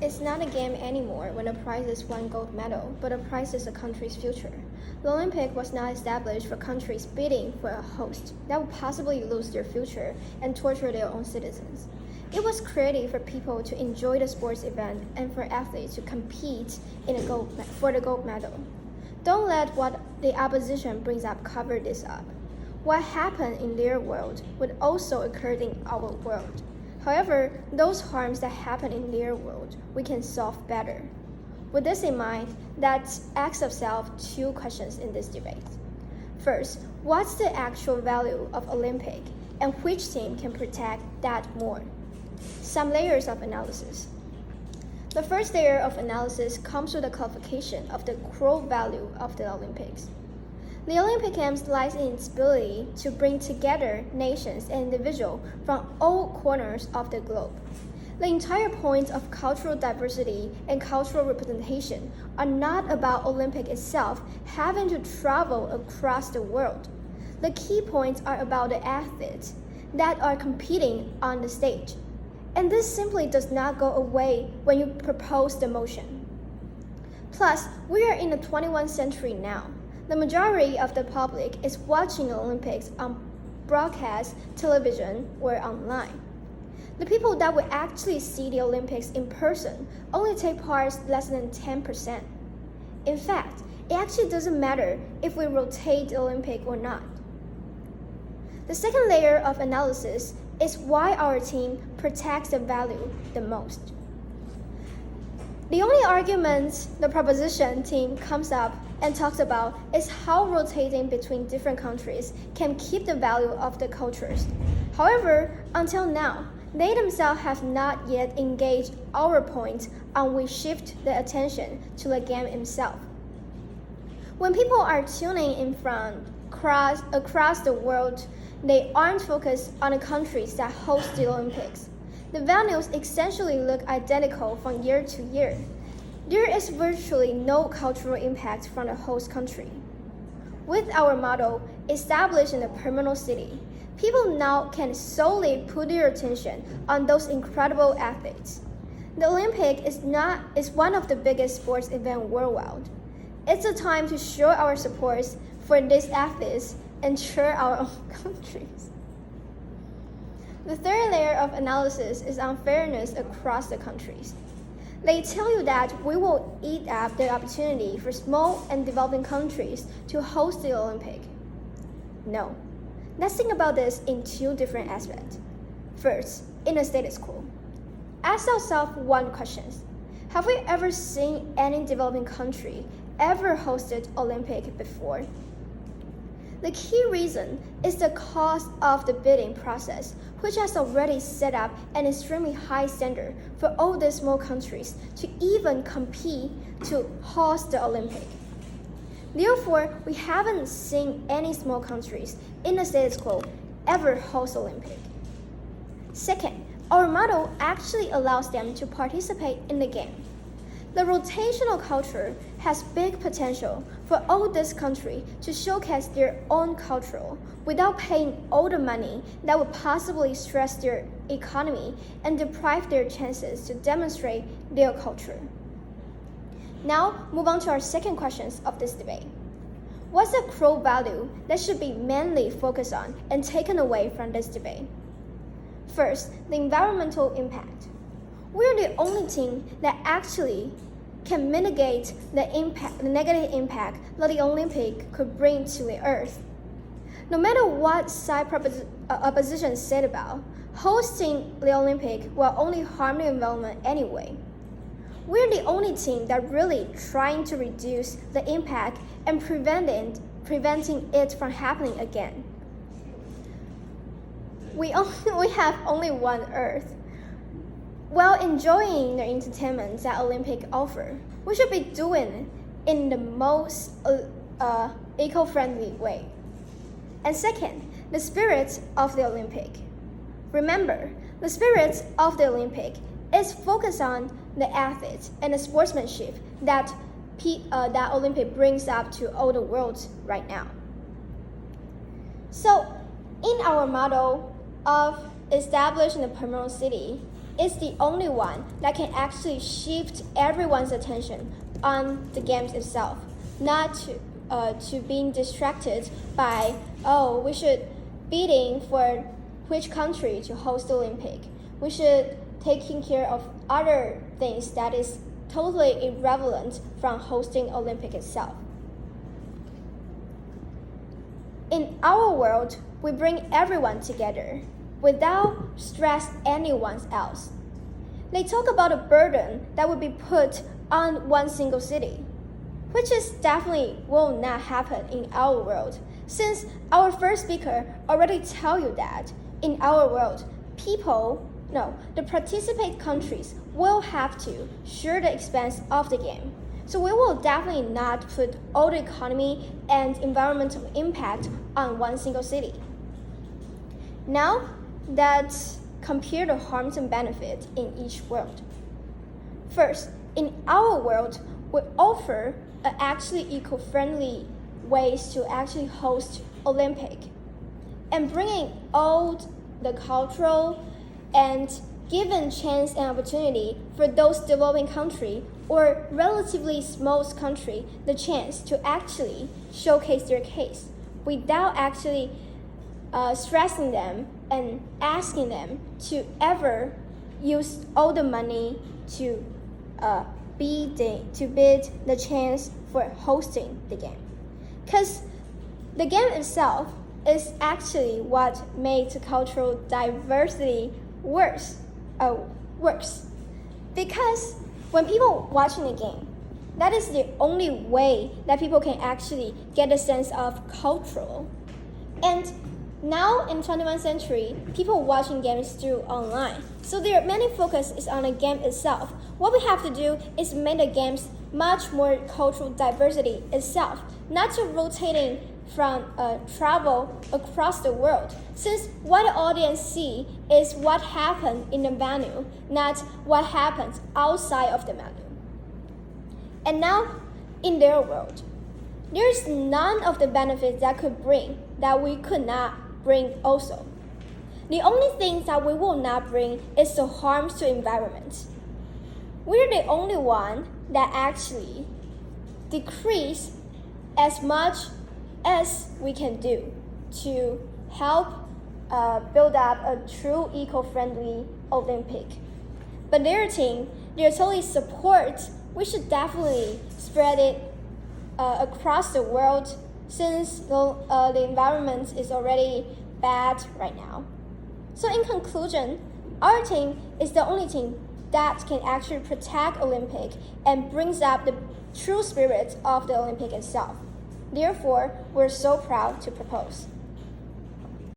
It's not a game anymore when the prize is one gold medal, but the prize is a country's future. The Olympic was not established for countries bidding for a host that would possibly lose their future and torture their own citizens. It was created for people to enjoy the sports event and for athletes to compete for the gold medal. Don't let what the opposition brings up cover this up. What happened in their world would also occur in our world. However, those harms that happen in their world, we can solve better. With this in mind, let's ask ourselves two questions in this debate. First, what's the actual value of Olympic, and which team can protect that more? Some layers of analysis. The first layer of analysis comes with the clarification of the core value of the Olympics. The Olympic Games lies in its ability to bring together nations and individuals from all corners of the globe. The entire point of cultural diversity and cultural representation are not about Olympic itself having to travel across the world. The key points are about the athletes that are competing on the stage. And this simply does not go away when you propose the motion. Plus, we are in the 21st century now. The majority of the public is watching the Olympics on broadcast television or online. The people that will actually see the Olympics in person only take part less than 10%. In fact, it actually doesn't matter if we rotate the Olympic or not. The second layer of analysis is why our team protects the value the most. The only argument the proposition team comes up and talks about is how rotating between different countries can keep the value of the cultures. However, until now, they themselves have not yet engaged our point on we shift the attention to the game itself. When people are tuning in from across the world, they aren't focused on the countries that host the Olympics. The venues essentially look identical from year to year. There is virtually no cultural impact from the host country. With our model established in a permanent city, people now can solely put their attention on those incredible athletes. The Olympic is one of the biggest sports events worldwide. It's a time to show our support for these athletes and cheer our own countries. The third layer of analysis is unfairness across the countries. They tell you that we will eat up the opportunity for small and developing countries to host the Olympic. No. Let's think about this in two different aspects. First, in the status quo. Ask ourselves one question. Have we ever seen any developing country ever hosted Olympic before? The key reason is the cost of the bidding process, which has already set up an extremely high standard for all these small countries to even compete to host the Olympic. Therefore, we haven't seen any small countries in the status quo ever host Olympic. Second, our model actually allows them to participate in the game. The rotational culture has big potential for all this country to showcase their own culture without paying all the money that would possibly stress their economy and deprive their chances to demonstrate their culture. Now, move on to our second questions of this debate. What's the core value that should be mainly focused on and taken away from this debate? First, the environmental impact. We're the only team that actually can mitigate the negative impact that the Olympic could bring to the Earth. No matter what side opposition said about, hosting the Olympic will only harm the environment anyway. We're the only team that really trying to reduce the impact and preventing it from happening again. We have only one Earth. While enjoying the entertainment that Olympic offer, we should be doing it in the most eco-friendly way. And second, the spirit of the Olympic. Remember, the spirit of the Olympic is focused on the athletes and the sportsmanship that Olympic brings up to all the world right now. So, in our model of establishing a permanent city, is the only one that can actually shift everyone's attention on the games itself, not to being distracted by, oh, we should bidding for which country to host the Olympic. We should taking care of other things that is totally irrelevant from hosting Olympic itself. In our world, we bring everyone together without stress anyone else. They talk about a burden that would be put on one single city, which is definitely will not happen in our world, since our first speaker already tell you that in our world, the participant countries will have to share the expense of the game. So we will definitely not put all the economy and environmental impact on one single city. Now, let's compare the harms and benefits in each world. First, in our world, we offer actually eco-friendly ways to actually host Olympic and bringing all the cultural and given chance and opportunity for those developing country or relatively small country the chance to actually showcase their case without actually stressing them and asking them to ever use all the money to bid the chance for hosting the game. Because the game itself is actually what makes cultural diversity works. Because when people watching the game, that is the only way that people can actually get a sense of cultural. And now in 21st century, people watching games through online. So their main focus is on the game itself. What we have to do is make the games much more cultural diversity itself, not to rotating from travel across the world, since what the audience see is what happened in the venue, not what happens outside of the venue. And now, in their world, there's none of the benefits that could bring that we could not bring also. The only thing that we will not bring is the harms to environment. We're the only one that actually decrease as much as we can do to help build up a true eco-friendly Olympic. But their team, their totally support, we should definitely spread it across the world since the environment is already bad right now. So in conclusion, our team is the only team that can actually protect Olympic and brings up the true spirit of the Olympic itself. Therefore, we're so proud to propose.